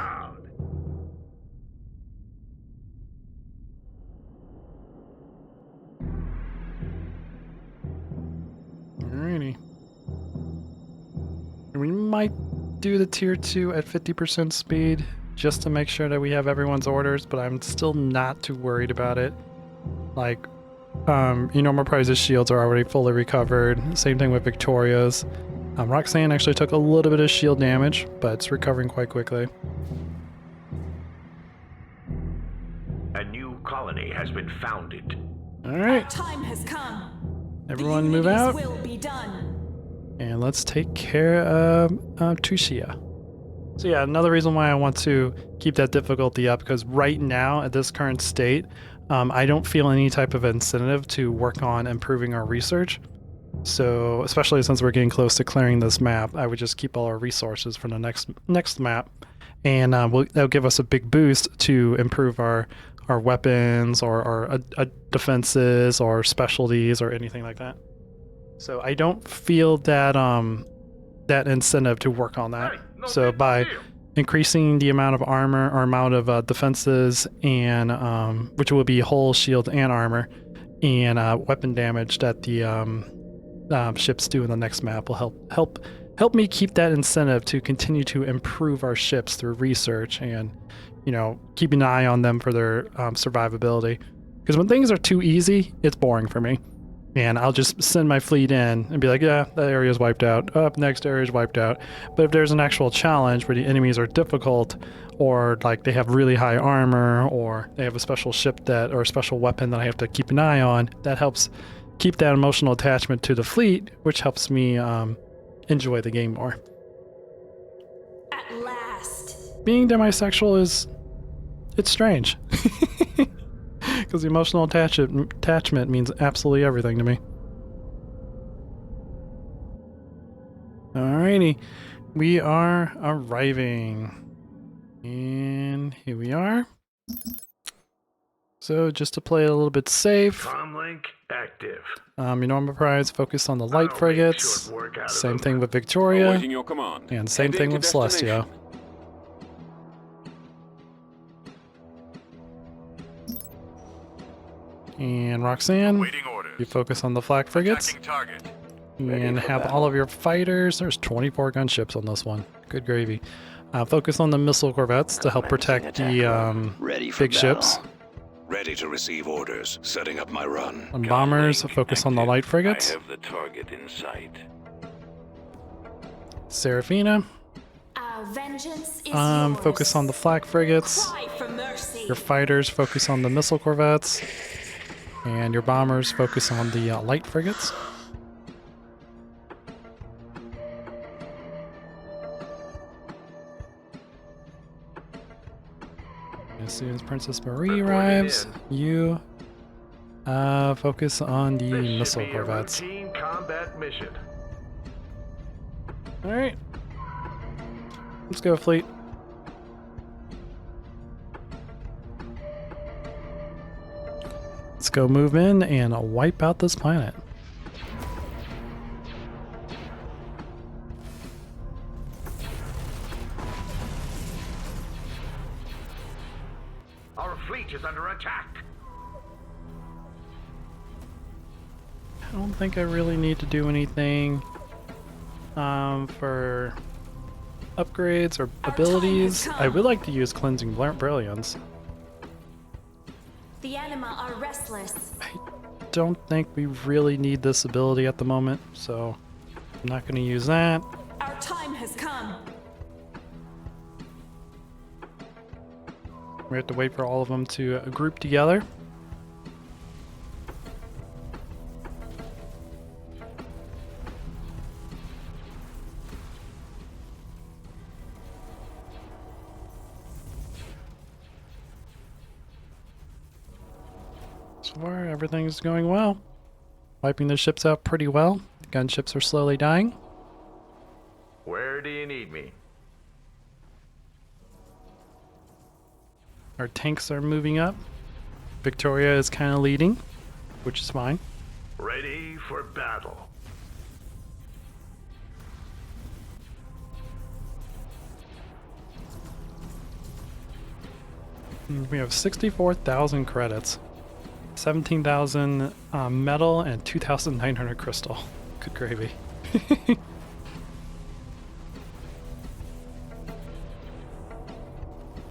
Alrighty. We might do the tier 2 at 50% speed just to make sure that we have everyone's orders, but I'm still not too worried about it. Like, Enormal Prize's shields are already fully recovered. Same thing with Victoria's. Roxanne actually took a little bit of shield damage, but it's recovering quite quickly. A new colony has been founded. All right, Time has come. everyone The move Unity's out, will be done. and let's take care of Tushia. So yeah, another reason why I want to keep that difficulty up, because right now at this current state, I don't feel any type of incentive to work on improving our research. So especially since we're getting close to clearing this map, I would just keep all our resources for the next map, and that'll give us a big boost to improve our weapons or our defenses or specialties or anything like that. So I don't feel that that incentive to work on that. So by increasing the amount of armor or amount of defenses, and which will be hull, shield, and armor, and weapon damage that the ships do in the next map will help me keep that incentive to continue to improve our ships through research and, you know, keeping an eye on them for their survivability. Because when things are too easy, it's boring for me. And I'll just send my fleet in and be like, yeah, that area's wiped out. Up, next area's wiped out. But if there's an actual challenge where the enemies are difficult, or like they have really high armor, or they have a special ship that, or a special weapon that I have to keep an eye on, that helps keep that emotional attachment to the fleet, which helps me enjoy the game more. At last. Being demisexual it's strange. Because the emotional attachment means absolutely everything to me. Alrighty, we are arriving. And here we are. So just to play it a little bit safe. Comlink active. Your normal prize focus on the light I'll make frigates. short work out of Same them. thing with Victoria. Awaiting your command. And same Heading thing to with Celestia. destination. And Roxanne, Waiting orders. you focus on the flak frigates. Attacking target. And have all of your fighters. There's 24 gunships on this one. Good gravy. Focus on the missile corvettes to help protect the Ready for big battle. ships. Ready to receive orders. Setting up my run. On bombers, focus on the light frigates. I have the target in sight. Serafina, Our vengeance is yours. focus on the flak frigates. Cry for mercy. Your fighters focus on the missile corvettes. And your bombers focus on the light frigates. As soon as Princess Marie Reporting arrives, in. you focus on the This missile should be a corvettes. routine combat mission. Alright. Let's go, fleet. Let's go move in and wipe out this planet. Our fleet is under attack. I don't think I really need to do anything for upgrades or Our abilities. time has I come. would like to use Cleansing Brilliance. The anima are restless. Don't think we really need this ability at the moment, so I'm not going to use that. Our time has come. We have to wait for all of them to group together. So far, everything's going well. Wiping the ships out pretty well. The gunships are slowly dying. Where do you need me? Our tanks are moving up. Victoria is kind of leading, which is fine. Ready for battle. And we have 64,000 credits, 17,000 metal, and 2,900 crystal. Good gravy.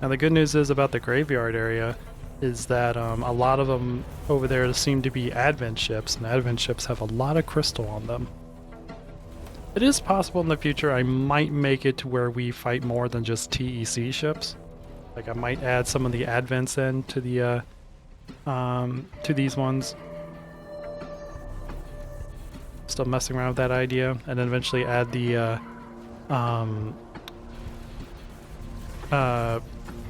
Now the good news is about the graveyard area is that a lot of them over there seem to be Advent ships, and Advent ships have a lot of crystal on them. It is possible in the future I might make it to where we fight more than just TEC ships. Like I might add some of the advents in to the to these ones. Still messing around with that idea, and then eventually add the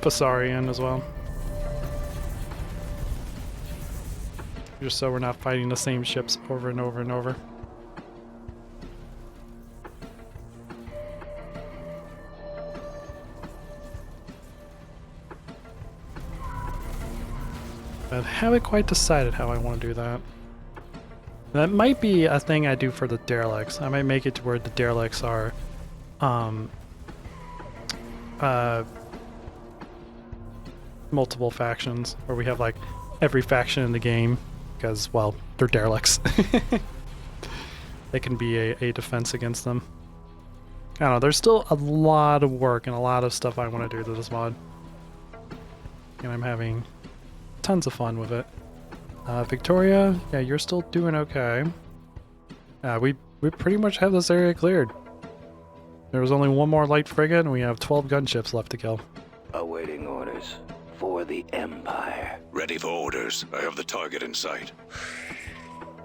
Passarian as well. Just so we're not fighting the same ships over and over and over. I haven't quite decided how I want to do that. That might be a thing I do for the derelicts. I might make it to where the derelicts are multiple factions, where we have like every faction in the game, because, well, they're derelicts. They can be a defense against them. I don't know, there's still a lot of work and a lot of stuff I want to do to this mod. And I'm having tons of fun with it. Victoria, yeah, you're still doing okay. We pretty much have this area cleared. There was only one more light frigate, and we have 12 gunships left to kill. Awaiting orders for the Empire. Ready for orders. I have the target in sight.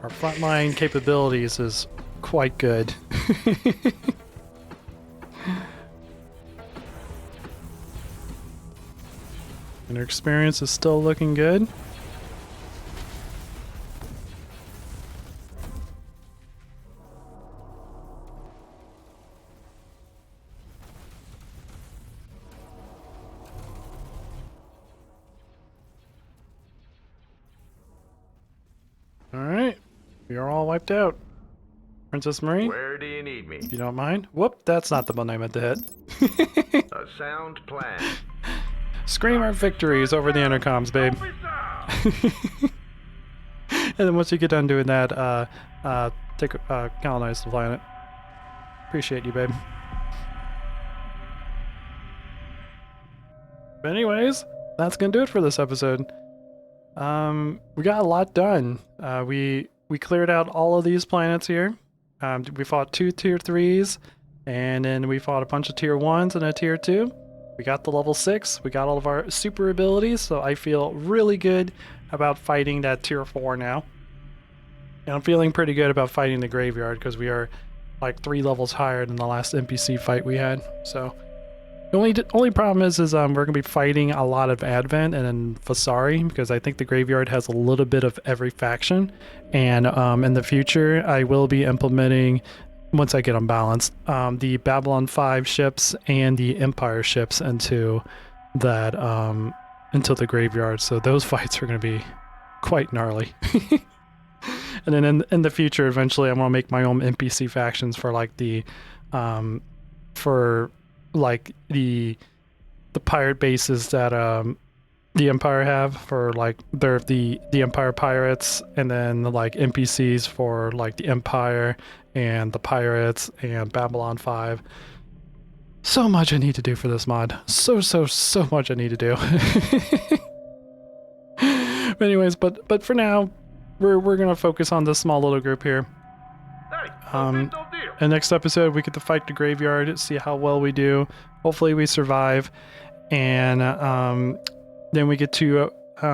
Our frontline capabilities is quite good. And our experience is still looking good. Alright, we are all wiped out. Princess Marie, Where do you need me? if you don't mind. Whoop, that's not the button I meant to hit. A sound plan. Scream our victories over the intercoms, babe. Officer! And then once you get done doing that, colonize the planet. Appreciate you, babe. But anyways, that's gonna do it for this episode. We got a lot done. We cleared out all of these planets here. We fought 2 tier 3s, and then we fought a bunch of tier 1s and a tier 2. We got the level 6. We got all of our super abilities, so I feel really good about fighting that tier 4 now. And I'm feeling pretty good about fighting the graveyard, because we are like 3 levels higher than the last NPC fight we had. So the only problem is we're gonna be fighting a lot of Advent and then Vasari, because I think the graveyard has a little bit of every faction. And in the future, I will be implementing, once I get them balanced, the Babylon 5 ships and the Empire ships into that into the graveyard. So those fights are going to be quite gnarly. And then in the future, eventually, I'm going to make my own NPC factions for like the pirate bases that the Empire have, for like the Empire pirates, and then like NPCs for like the Empire and the pirates and Babylon 5. So much I need to do for this mod. So much I need to do. But anyways, but for now, we're gonna focus on this small little group here. Hey, no deal. And next episode, we get to fight the graveyard, see how well we do. Hopefully we survive. And then we get to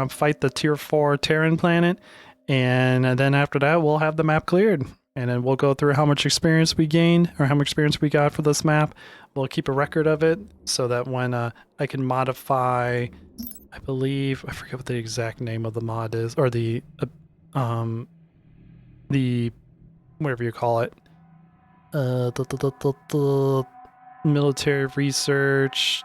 fight the tier 4 Terran planet. And then after that, we'll have the map cleared. And then we'll go through how much experience we gained, or how much experience we got for this map. We'll keep a record of it, so that when I can modify, I believe, I forget what the exact name of the mod is, or the whatever you call it, the military research.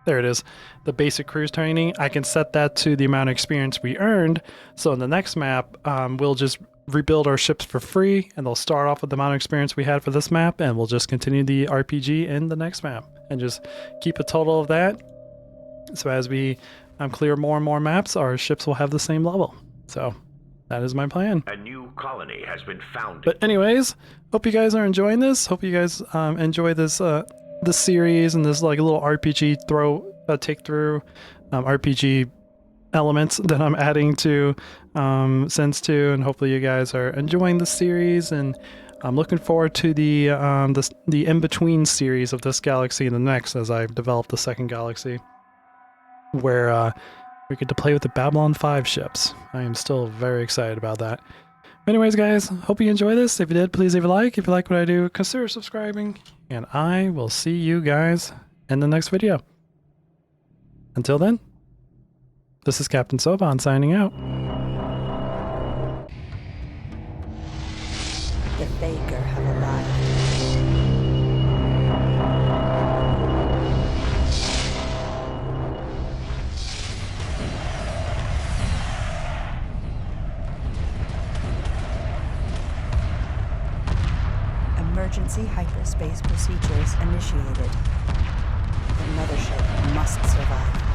There it is. The basic cruise training. I can set that to the amount of experience we earned. So in the next map, we'll just rebuild our ships for free, and they'll start off with the amount of experience we had for this map, and we'll just continue the RPG in the next map, and just keep a total of that. So as we clear more and more maps, our ships will have the same level. So that is my plan. A new colony has been founded. But anyways, hope you guys are enjoying this. Hope you guys enjoy this series and this like little RPG take through RPG elements that I'm adding to Sense 2, and hopefully you guys are enjoying the series, and I'm looking forward to the in-between series of this galaxy and the next as I develop the second galaxy, where we get to play with the Babylon 5 ships. I am still very excited about that. Anyways, guys, hope you enjoy this. If you did, please leave a like. If you like what I do, consider subscribing, and I will see you guys in the next video. Until then, this is Captain Soban signing out. The Baker have arrived. Emergency hyperspace procedures initiated. The mothership must survive.